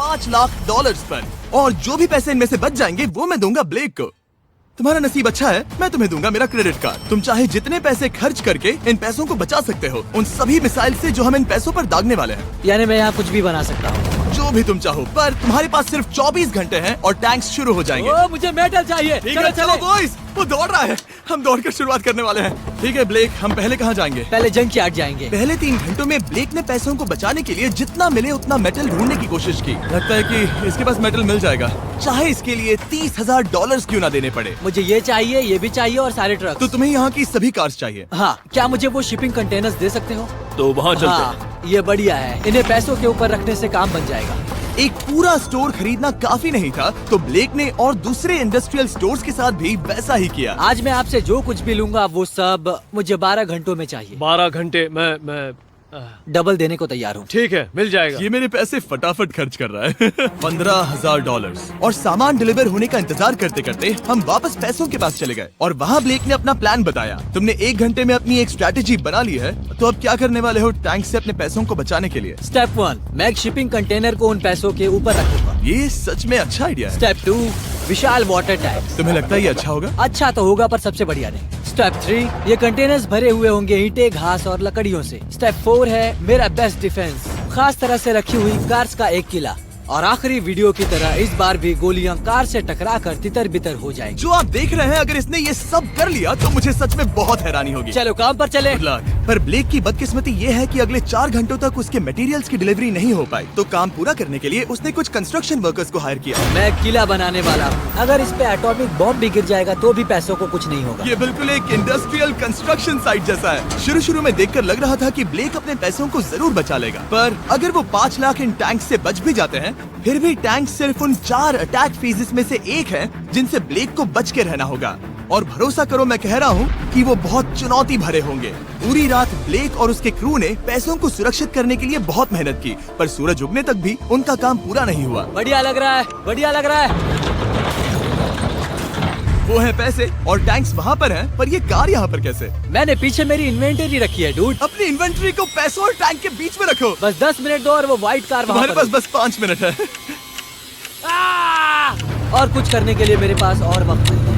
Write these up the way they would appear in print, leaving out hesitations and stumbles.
$5 लाख पर, और जो भी पैसे इनमें से बच जाएंगे वो मैं दूंगा ब्लेक को। तुम्हारा नसीब अच्छा है, मैं तुम्हें दूंगा मेरा क्रेडिट कार्ड। तुम चाहे जितने पैसे खर्च करके इन पैसों को बचा सकते हो, उन सभी मिसाइल से जो हम इन पैसों पर दागने वाले हैं। यानी मैं यहाँ कुछ भी बना सकता हूँ? जो भी तुम चाहो, पर तुम्हारे पास सिर्फ 24 घंटे हैं और टैंक्स शुरू हो जाएंगे। ओ, मुझे मेटल चाहिए। ठीक है, चलो बॉयज, वो दौड़ रहा है, हम दौड़कर शुरुआत करने वाले हैं। ठीक है ब्लेक, हम पहले कहाँ जाएंगे? पहले जंक यार्ड जाएंगे। पहले 3 घंटों में ब्लेक ने पैसों को बचाने के लिए जितना मिले उतना मेटल ढूंढने की कोशिश की। लगता है कि इसके पास मेटल मिल जाएगा, चाहे इसके लिए $30,000 क्यों ना देने पड़े। मुझे ये चाहिए, ये भी चाहिए और सारे ट्रक। तो तुम्हें यहाँ की सभी कार्स चाहिए? हाँ, क्या मुझे वो शिपिंग कंटेनर्स दे सकते हो? तो वहाँ चलते हैं। हाँ, ये बढ़िया है, इन्हें पैसों के ऊपर रखने से काम बन जाएगा। एक पूरा स्टोर खरीदना काफी नहीं था, तो ब्लेक ने और दूसरे इंडस्ट्रियल स्टोर्स के साथ भी वैसा ही किया। आज मैं आपसे जो कुछ भी लूंगा वो सब मुझे 12 घंटों में चाहिए। 12 घंटे मैं डबल देने को तैयार हूँ। ठीक है, मिल जाएगा। ये मेरे पैसे फटाफट खर्च कर रहा है। $15,000। और सामान डिलीवर होने का इंतजार करते करते हम वापस पैसों के पास चले गए और वहाँ ब्लेक ने अपना प्लान बताया। तुमने 1 घंटे में अपनी एक स्ट्रैटेजी बना ली है, तो अब क्या करने वाले हो टैंक से अपने पैसों को बचाने के लिए? स्टेप 1, मैं एक शिपिंग कंटेनर को उन पैसों के ऊपर रखूंगा। ये सच में अच्छा आइडिया है। स्टेप 2, विशाल वाटर टैंक। तुम्हें लगता है ये अच्छा होगा? अच्छा तो होगा, पर सबसे बढ़िया नहीं। स्टेप 3, ये कंटेनर्स भरे हुए होंगे ईंटें, घास और लकड़ियों से। स्टेप 4 है मेरा बेस्ट डिफेंस, खास तरह से रखी हुई कार्स का एक किला। और आखिरी वीडियो की तरह इस बार भी गोलियां कार से टकराकर तितर बितर हो जाएंगी। जो आप देख रहे हैं, अगर इसने ये सब कर लिया तो मुझे सच में बहुत हैरानी होगी। चलो काम पर चले। Good luck। पर ब्लेक की बदकिस्मती ये है कि अगले 4 घंटों तक उसके मटेरियल्स की डिलीवरी नहीं हो पाई, तो काम पूरा करने के लिए उसने कुछ कंस्ट्रक्शन वर्कर्स को हायर किया। मैं एक किला बनाने वाला हूँ, अगर इस पे एटॉमिक बॉम्ब भी गिर जाएगा तो भी पैसों को कुछ नहीं होगा। ये बिल्कुल एक इंडस्ट्रियल कंस्ट्रक्शन साइट जैसा है। शुरू में देखकर लग रहा था कि ब्लेक अपने पैसों को जरूर बचा लेगा, पर अगर वो 5 लाख इन टैंक से बच भी जाते हैं, फिर भी टैंक सिर्फ उन 4 अटैक फेजेस में से एक है जिनसे ब्लेक को बच के रहना होगा। और भरोसा करो, मैं कह रहा हूँ कि वो बहुत चुनौती भरे होंगे। पूरी रात ब्लेक और उसके क्रू ने पैसों को सुरक्षित करने के लिए बहुत मेहनत की, पर सूरज उगने तक भी उनका काम पूरा नहीं हुआ। बढ़िया लग रहा है, बढ़िया लग रहा है। वो है पैसे और टैंक्स वहाँ पर हैं, पर ये कार यहाँ पर कैसे? मैंने पीछे मेरी इन्वेंटरी रखी है डूड। अपनी इन्वेंटरी को पैसों और टैंक के बीच में रखो। बस 10 मिनट दो और वो व्हाइट कार वहाँ तुम्हारे पर पास बस 5 मिनट है। और कुछ करने के लिए मेरे पास और वक्त नहीं है।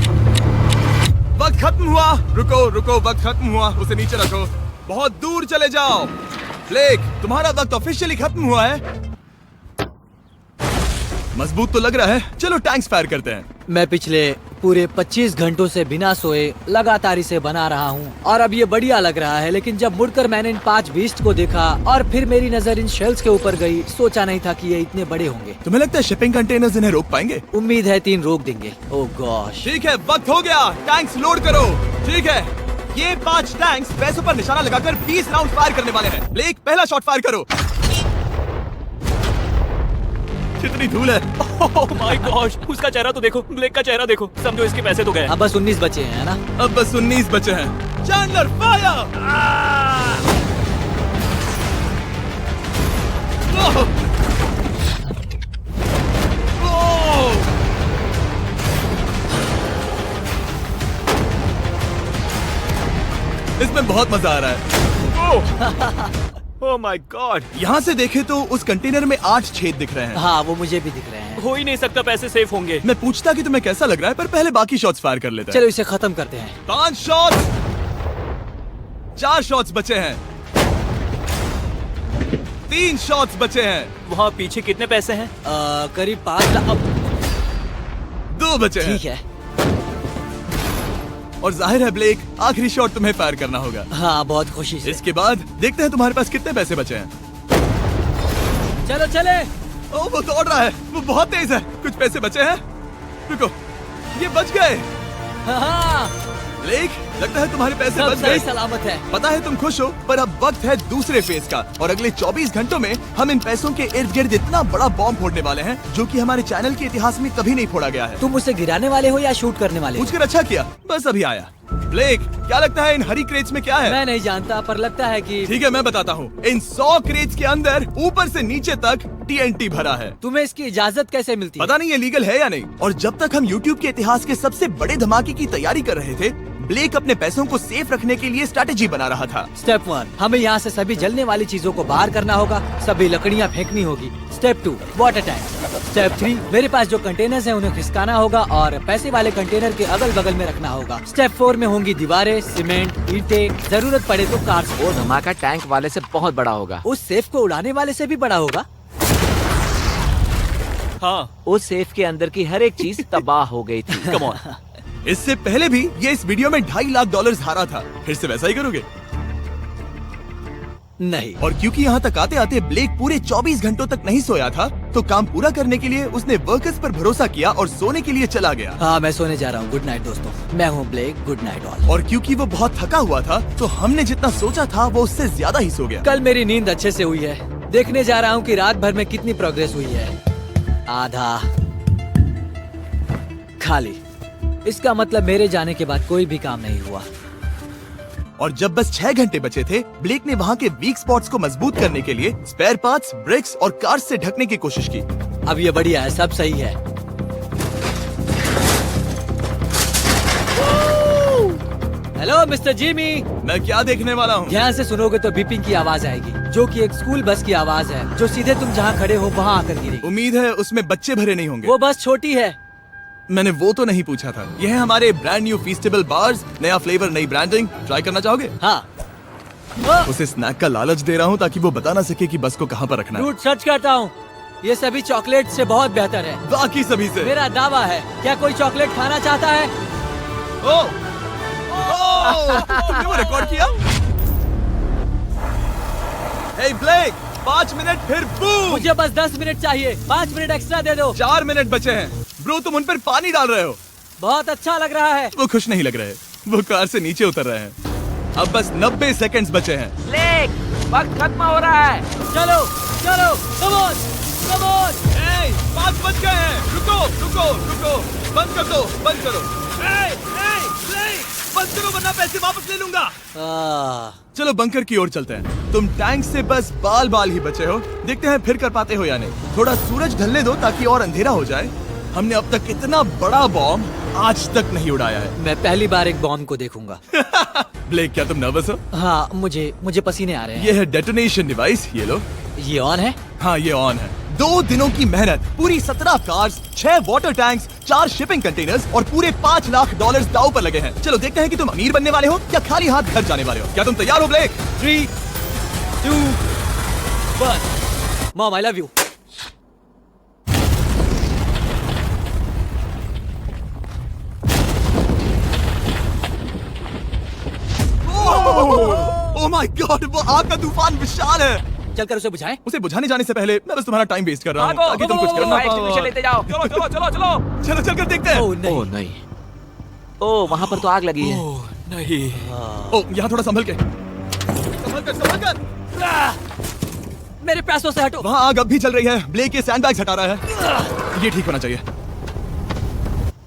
वक्त खत्म हुआ। रुको, वक्त खत्म हुआ, उसे नीचे रखो। बहुत दूर चले जाओ। ब्लेक, तुम्हारा वक्त ऑफिशियली खत्म हुआ है। मजबूत तो लग रहा है, चलो टैंक्स फायर करते हैं। मैं पिछले पूरे 25 घंटों से बिना सोए लगातार इसे बना रहा हूँ और अब ये बढ़िया लग रहा है, लेकिन जब मुड़कर मैंने इन 5 बीस्ट को देखा और फिर मेरी नजर इन शेल्स के ऊपर गई, सोचा नहीं था कि ये इतने बड़े होंगे। तुम्हें लगता है शिपिंग कंटेनर्स इन्हें रोक पाएंगे? उम्मीद है 3 रोक देंगे। ओह गॉश। ठीक है, वक्त हो गया, टैंक्स लोड करो। ठीक है, ये 5 टैंक्स पैसों पर निशाना लगाकर 20 राउंड फायर करने वाले हैं। ब्लेक, पहला शॉट फायर करो। कितनी धूल है। ओह माय गॉश, उसका चेहरा तो देखो, ब्लेक का चेहरा देखो। समझो इसके पैसे तो गए। अब बस 19 बचे हैं, है ना? अब बस 19 बचे हैं। Chandler fire. इसमें बहुत मजा आ रहा है। ओह माय गॉड। यहाँ से देखे तो उस कंटेनर में 8 छेद दिख रहे हैं। हाँ, वो मुझे भी दिख रहे हैं। हो ही नहीं सकता, पैसे सेफ होंगे। मैं पूछता कि तुम्हें कैसा लग रहा है, पर पहले बाकी शॉट्स फायर कर लेते हैं। चलो इसे खत्म करते हैं। 5 शॉट्स, 4 शॉट्स बचे हैं, 3 शॉट्स बचे हैं। वहाँ पीछे कितने पैसे हैं? करीब 5 लाख। अब 2 बचे हैं। ठीक है। और जाहिर है ब्लेक, आखिरी शॉट तुम्हें फायर करना होगा। हाँ, बहुत खुशी से। इसके बाद देखते हैं तुम्हारे पास कितने पैसे बचे हैं। चलो चले। ओह, वो दौड़ रहा है, वो बहुत तेज है। कुछ पैसे बचे हैं। रुको, ये बच गए। हाँ, ब्लेक, लगता है तुम्हारे पैसे सब बच सही गए। सलामत है। पता है तुम खुश हो, पर अब वक्त है दूसरे फेज का, और अगले 24 घंटों में हम इन पैसों के इर्द गिर्द इतना बड़ा बॉम्ब फोड़ने वाले हैं जो कि हमारे चैनल के इतिहास में कभी नहीं फोड़ा गया है। तुम उसे गिराने वाले हो या शूट करने वाले हो? पूछकर अच्छा किया, बस अभी आया। ब्लेक, क्या लगता है इन हरी क्रेट्स में क्या है? मैं नहीं जानता, पर लगता है कि ठीक है, मैं बताता हूँ। इन 100 क्रेट्स के अंदर ऊपर से नीचे तक TNT भरा है। तुम्हें इसकी इजाजत कैसे मिलती है? पता नहीं ये लीगल है या नहीं। और जब तक हम YouTube के इतिहास के सबसे बड़े धमाके की तैयारी कर रहे थे, ब्लेक अपने पैसों को सेफ रखने के लिए स्ट्रेटेजी बना रहा था। स्टेप 1, हमें यहाँ से सभी जलने वाली चीजों को बाहर करना होगा, सभी लकड़ियाँ फेंकनी होगी। Step 2, water tank. स्टेप 3, मेरे पास जो कंटेनर्स हैं उन्हें खिसकाना होगा और पैसे वाले कंटेनर के अगल बगल में रखना होगा। स्टेप 4 में होंगी दीवारें, सीमेंट, ईंटें, जरूरत पड़े तो कार्स। वो धमाका टैंक वाले से बहुत बड़ा होगा। उस सेफ को उड़ाने वाले से भी बड़ा होगा। हाँ, उस सेफ के अंदर की हर एक चीज तबाह हो गई थी। Come on. इससे पहले भी ये इस वीडियो में $2.5 लाख हारा था। फिर से वैसा ही करोगे? नहीं। और क्योंकि यहाँ तक आते आते ब्लेक पूरे 24 घंटों तक नहीं सोया था, तो काम पूरा करने के लिए उसने वर्कर्स पर भरोसा किया और सोने के लिए चला गया। हाँ, मैं सोने जा रहा हूँ। गुड नाइट दोस्तों, मैं हूँ ब्लेक। Good night all. और क्योंकि वो बहुत थका हुआ था, तो हमने जितना सोचा था वो उससे ज्यादा ही सो गया। कल मेरी नींद अच्छे से हुई है। देखने जा रहा हूँ कि रात भर में कितनी प्रोग्रेस हुई है। आधा खाली। इसका मतलब मेरे जाने के बाद कोई भी काम नहीं हुआ। और जब बस 6 घंटे बचे थे, ब्लेक ने वहाँ के वीक स्पॉट्स को मजबूत करने के लिए स्पेयर पार्ट्स, ब्रिक्स और कार्स से ढकने की कोशिश की। अब ये बढ़िया है, सब सही है। Hello mister Jimmy. मैं क्या देखने वाला हूँ? ध्यान से सुनोगे तो बीपिंग की आवाज आएगी, जो कि एक स्कूल बस की आवाज है, जो सीधे तुम जहाँ खड़े हो वहाँ आकर गिरेगी। उम्मीद है उसमें बच्चे भरे नहीं होंगे। वो बस छोटी है। मैंने वो तो नहीं पूछा था। यह है हमारे ब्रांड न्यू फीस्टेबल बार्स, नया फ्लेवर, नई ब्रांडिंग। ट्राई करना चाहोगे? हाँ। उसे स्नैक का लालच दे रहा हूँ ताकि वो बता ना सके कि बस को कहाँ पर रखना है। झूठ सच करता हूँ, ये सभी चॉकलेट से बहुत बेहतर है। बाकी सभी से। मेरा दावा है। क्या कोई चॉकलेट खाना चाहता है? तुमने वो रिकॉर्ड किया? हे ब्लेक, 5 मिनट फिर बूम। मुझे बस 10 मिनट चाहिए। 5 मिनट एक्स्ट्रा दे दो। 4 मिनट बचे हैं। ब्रो, तुम उन पर पानी डाल रहे हो। बहुत अच्छा लग रहा है। वो खुश नहीं लग रहे। वो कार से नीचे उतर रहे हैं। अब बस 90 सेकंड्स बचे हैं। ब्लेक, वक्त खत्म हो रहा है। चलो चलो, कम ऑन कम ऑन। 5 बज गए हैं। रुको रुको रुको, बंद कर दो, बंद करो। बंद करो वरना पैसे वापस ले लूंगा। चलो बंकर की ओर चलते हैं। तुम टैंक से बस बाल बाल ही बचे हो। देखते हैं फिर कर पाते हो या नहीं। थोड़ा सूरज ढलने दो ताकि और अंधेरा हो जाए। हमने अब तक इतना बड़ा बॉम्ब आज तक नहीं उड़ाया है। मैं पहली बार एक बॉम्ब को देखूंगा। ब्लेक, क्या तुम नर्वस हो? हाँ, मुझे पसीने आ रहे हैं। ये है डेटोनेशन डिवाइस, ये लो। ये ऑन है? हाँ, ये ऑन है। 2 दिनों की मेहनत, पूरी 17 cars, 6 water tanks, 4 shipping containers और पूरे $5 लाख दांव पर लगे हैं। चलो देखते हैं कि तुम अमीर बनने वाले हो या खाली हाथ घर जाने वाले हो। क्या तुम तैयार हो Blake? 3, 2, 1। Mom, I love you. Oh my god, वो आग का तूफान विशाल है। चलकर उसे बुझाएं। उसे बुझाने जाने से पहले मैं बस तुम्हारा टाइम वेस्ट कर रहा हूँ भागो, ताकि तुम कुछ करना फायर एक्सटिंग्विशर लेते जाओ। चलो चलो चलो चलो। चलो चलकर देखते हैं। ओह नहीं। ओह नहीं, ओह वहाँ पर तो आग लगी है। ओह नहीं। ओह, यहाँ थोड़ा संभल के, संभल कर, संभल कर। मेरे पैसों से हटो। वहाँ आग अब भी चल रही है। ब्लेक ये सैंडबैग्स हटा रहा है। ये ठीक होना चाहिए।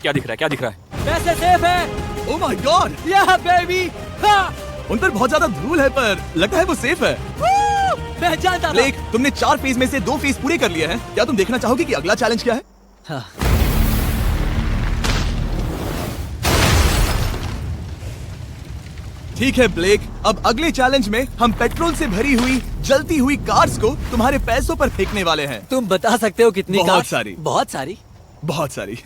क्या दिख रहा है, क्या दिख रहा है? पैसे सेफ है। ओह माय गॉड, या बेबी। उन पर बहुत ज्यादा धूल है पर लगता है वो सेफ है। मैं जानता था। ब्लेक, तुमने 4 फेज में से 2 फेज पूरे कर लिए हैं। क्या तुम देखना चाहोगे कि अगला चैलेंज क्या है? हाँ। ठीक है ब्लेक, अब अगले चैलेंज में हम पेट्रोल से भरी हुई जलती हुई कार्स को तुम्हारे पैसों पर फेंकने वाले हैं। तुम बता सकते हो कितनी? बहुत कार? सारी। बहुत सारी। बहुत सारी।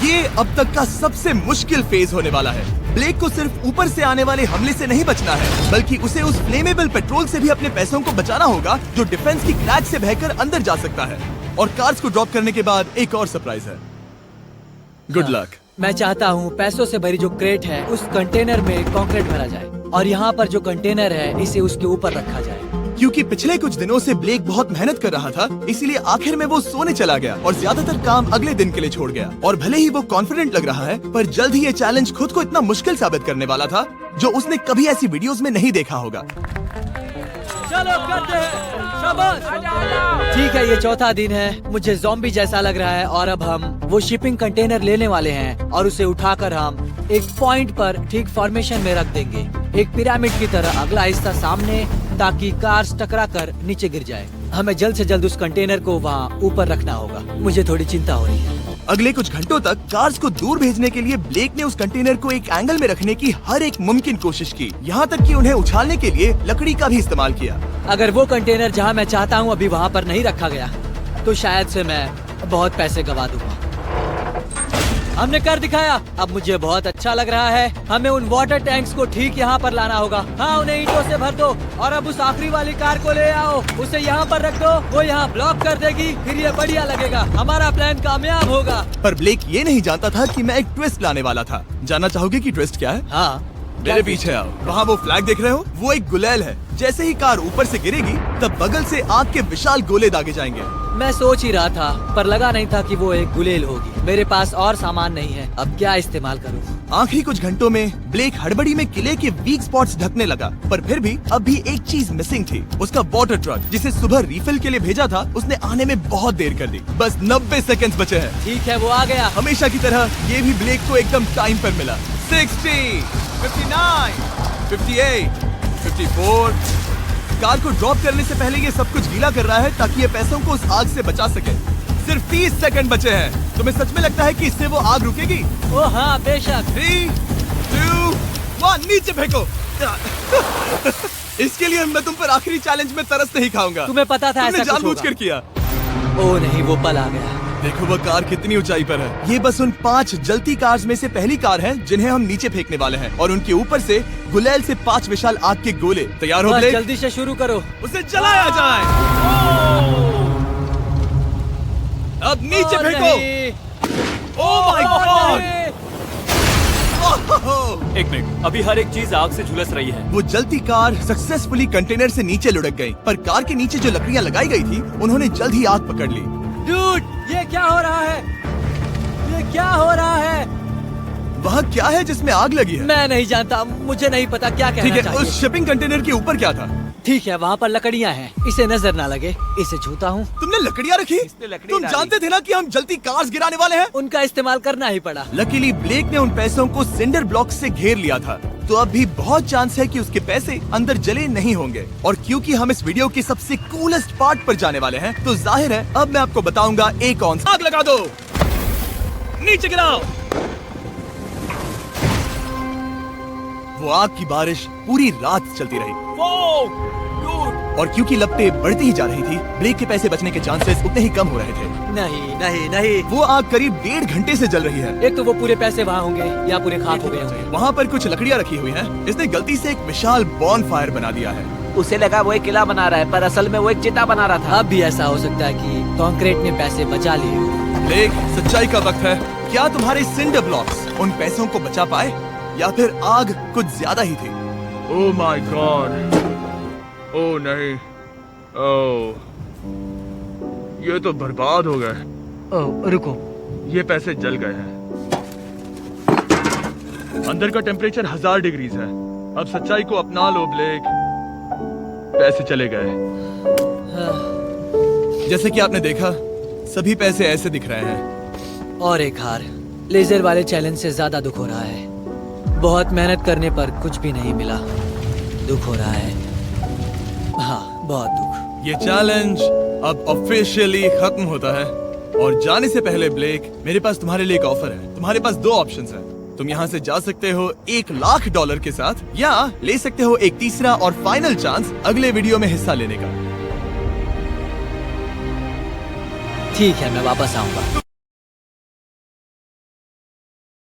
ये अब तक का सबसे मुश्किल फेज होने वाला है। ब्लेक को सिर्फ ऊपर से आने वाले हमले से नहीं बचना है, बल्कि उसे उस फ्लेमेबल पेट्रोल से भी अपने पैसों को बचाना होगा जो डिफेंस की क्रैक से बहकर अंदर जा सकता है। और कार्स को ड्रॉप करने के बाद एक और सरप्राइज है। Good luck. मैं चाहता हूँ पैसों से भरी जो क्रेट है उस कंटेनर में कंक्रीट भरा जाए और यहाँ पर जो कंटेनर है इसे उसके ऊपर रखा जाए। क्योंकि पिछले कुछ दिनों से ब्लेक बहुत मेहनत कर रहा था, इसीलिए आखिर में वो सोने चला गया और ज्यादातर काम अगले दिन के लिए छोड़ गया। और भले ही वो कॉन्फिडेंट लग रहा है, पर जल्द ही ये चैलेंज खुद को इतना मुश्किल साबित करने वाला था जो उसने कभी ऐसी वीडियोस में नहीं देखा होगा। चलो करते हैं। शाबाश। ठीक है, ये चौथा दिन है। मुझे ज़ॉम्बी जैसा लग रहा है और अब हम वो शिपिंग कंटेनर लेने वाले हैं और उसे उठाकर हम एक पॉइंट पर ठीक फॉर्मेशन में रख देंगे, एक पिरामिड की तरह। अगला हिस्सा सामने, ताकि कार्स टकरा कर नीचे गिर जाए। हमें जल्द से जल्द उस कंटेनर को वहाँ ऊपर रखना होगा। मुझे थोड़ी चिंता हो रही है। अगले कुछ घंटों तक कार्स को दूर भेजने के लिए ब्लेक ने उस कंटेनर को एक एंगल में रखने की हर एक मुमकिन कोशिश की, यहाँ तक कि उन्हें उछालने के लिए लकड़ी का भी इस्तेमाल किया। अगर वो कंटेनर जहाँ मैं चाहता हूँ अभी वहाँ पर नहीं रखा गया तो शायद से मैं बहुत पैसे गवा दूंगा। हमने कर दिखाया, अब मुझे बहुत अच्छा लग रहा है। हमें उन वाटर टैंक्स को ठीक यहाँ पर लाना होगा। हाँ, उन्हें ईंटों से भर दो और अब उस आखिरी वाली कार को ले आओ, उसे यहाँ पर रख दो, वो यहाँ ब्लॉक कर देगी, फिर ये बढ़िया लगेगा, हमारा प्लान कामयाब होगा। पर ब्लेक ये नहीं जानता था कि मैं एक ट्विस्ट लाने वाला था। जानना चाहोगे कि ट्विस्ट क्या है? हाँ, मेरे पीछे आओ। वहाँ वो फ्लैग देख रहे हो, वो एक गुलेल है। जैसे ही कार ऊपर से गिरेगी तब बगल से आग के विशाल गोले दागे जाएंगे। मैं सोच ही रहा था पर लगा नहीं था कि वो एक गुलेल होगी। मेरे पास और सामान नहीं है, अब क्या इस्तेमाल करूँ? आखिरी कुछ घंटों में ब्लेक हड़बड़ी में किले के वीक स्पॉट्स ढकने लगा, पर फिर भी अब भी एक चीज मिसिंग थी। उसका वाटर ट्रक जिसे सुबह रिफिल के लिए भेजा था, उसने आने में बहुत देर कर दी। बस 90 सेकंड्स बचे हैं। ठीक है, वो आ गया। हमेशा की तरह ये भी ब्लेक को एकदम टाइम पर मिला। 60, 59, 58, 54। कार को ड्रॉप करने से पहले ये सब कुछ गीला कर रहा है ताकि ये पैसों को उस आग से बचा सके। सिर्फ 30 सेकंड बचे हैं। तुम्हें सच में लगता है कि इससे वो आग रुकेगी? ओ हाँ, बेशक। 3, 2, 1, नीचे फेंको। इसके लिए मैं तुम पर आखिरी चैलेंज में तरस नहीं खाऊंगा। तुम्हें पता था तुमने ऐसा कुछ जानबूझकर होगा। किया। ओ नहीं, वो पल आ गया। देखो वो कार कितनी ऊंचाई पर है। ये बस उन 5 जलती कार्स में से पहली कार है जिन्हें हम नीचे फेंकने वाले हैं, और उनके ऊपर से गुलेल से 5 विशाल आग के गोले। तैयार हो बस ब्लेक? जल्दी से शुरू करो। उसे जलाया जाए। अब नीचे ओ फेंको। नहीं। ओह माय गॉड! एक मिनट, अभी हर एक चीज आग से झुलस रही है। वो जलती कार सक्सेसफुली कंटेनर से नीचे लुढ़क गई, पर कार के नीचे जो लकड़ियां लगाई गई थी उन्होंने जल्द ही आग पकड़ ली। डूड, ये क्या हो रहा है? ये क्या हो रहा है? वहाँ क्या है जिसमें आग लगी है? मैं नहीं जानता, मुझे नहीं पता क्या ठीक कहना है, चाहिए। उस शिपिंग कंटेनर के ऊपर क्या था? ठीक है, वहाँ पर लकड़ियाँ हैं, इसे नजर ना लगे। इसे छूता हूँ। तुमने लकड़ियाँ रखी? इसने लकड़ी तुम डाली। जानते थे ना कि हम जलती कार्स गिराने वाले हैं? उनका इस्तेमाल करना ही पड़ा। लकीली ब्लेक ने उन पैसों को सिंडर ब्लॉक से घेर लिया था, तो अब भी बहुत चांस है कि उसके पैसे अंदर जले नहीं होंगे। और क्योंकि हम इस वीडियो के सबसे कूलेस्ट पार्ट पर जाने वाले हैं, तो जाहिर है अब मैं आपको बताऊंगा एक ऑन। आग लगा दो, नीचे गिराओ। वो आग की बारिश पूरी रात चलती रही, और क्योंकि लपटें बढ़ती ही जा रही थी, ब्लेक के पैसे बचने के चांसेस उतने ही कम हो रहे थे। नहीं नहीं नहीं, वो आग करीब 1.5 घंटे से जल रही है। एक तो वो पूरे पैसे वहाँ होंगे या पूरे खाक हो गए होंगे। वहाँ पर कुछ लकड़ियाँ रखी हुई हैं। इसने गलती से एक विशाल बॉन फायर बना दिया है। उसे लगा वो एक किला बना रहा है, पर असल में वो एक चिता बना रहा था। अब भी ऐसा हो सकता है कि कंक्रीट ने पैसे बचा लिए हो। ब्लेक, सच्चाई का वक्त है। क्या तुम्हारे सिंडर ब्लॉक्स उन पैसों को बचा पाए, या फिर आग कुछ ज्यादा ही थी? ओह माय गॉड! ओह नहीं, ओह, ये तो बर्बाद हो गए। ओह, रुको। ये पैसे जल गए हैं। अंदर का टेम्परेचर 1000 डिग्रीज है। अब सच्चाई को अपना लो ब्लेक, पैसे चले गए। जैसे कि आपने देखा, सभी पैसे ऐसे दिख रहे हैं। और एक हार। लेजर वाले चैलेंज से ज्यादा दुख हो रहा है। बहुत मेहनत करने पर कुछ भी नहीं मिला। दुख हो रहा है, हाँ, बहुत दुख। ये चैलेंज अब ऑफिशियली खत्म होता है। और जाने से पहले ब्लेक, मेरे पास तुम्हारे लिए एक ऑफर है। तुम्हारे पास 2 ऑप्शंस हैं। तुम यहाँ से जा सकते हो $1,00,000 के साथ, या ले सकते हो एक तीसरा और फाइनल चांस अगले वीडियो में हिस्सा लेने का। ठीक है, मैं वापस आऊंगा।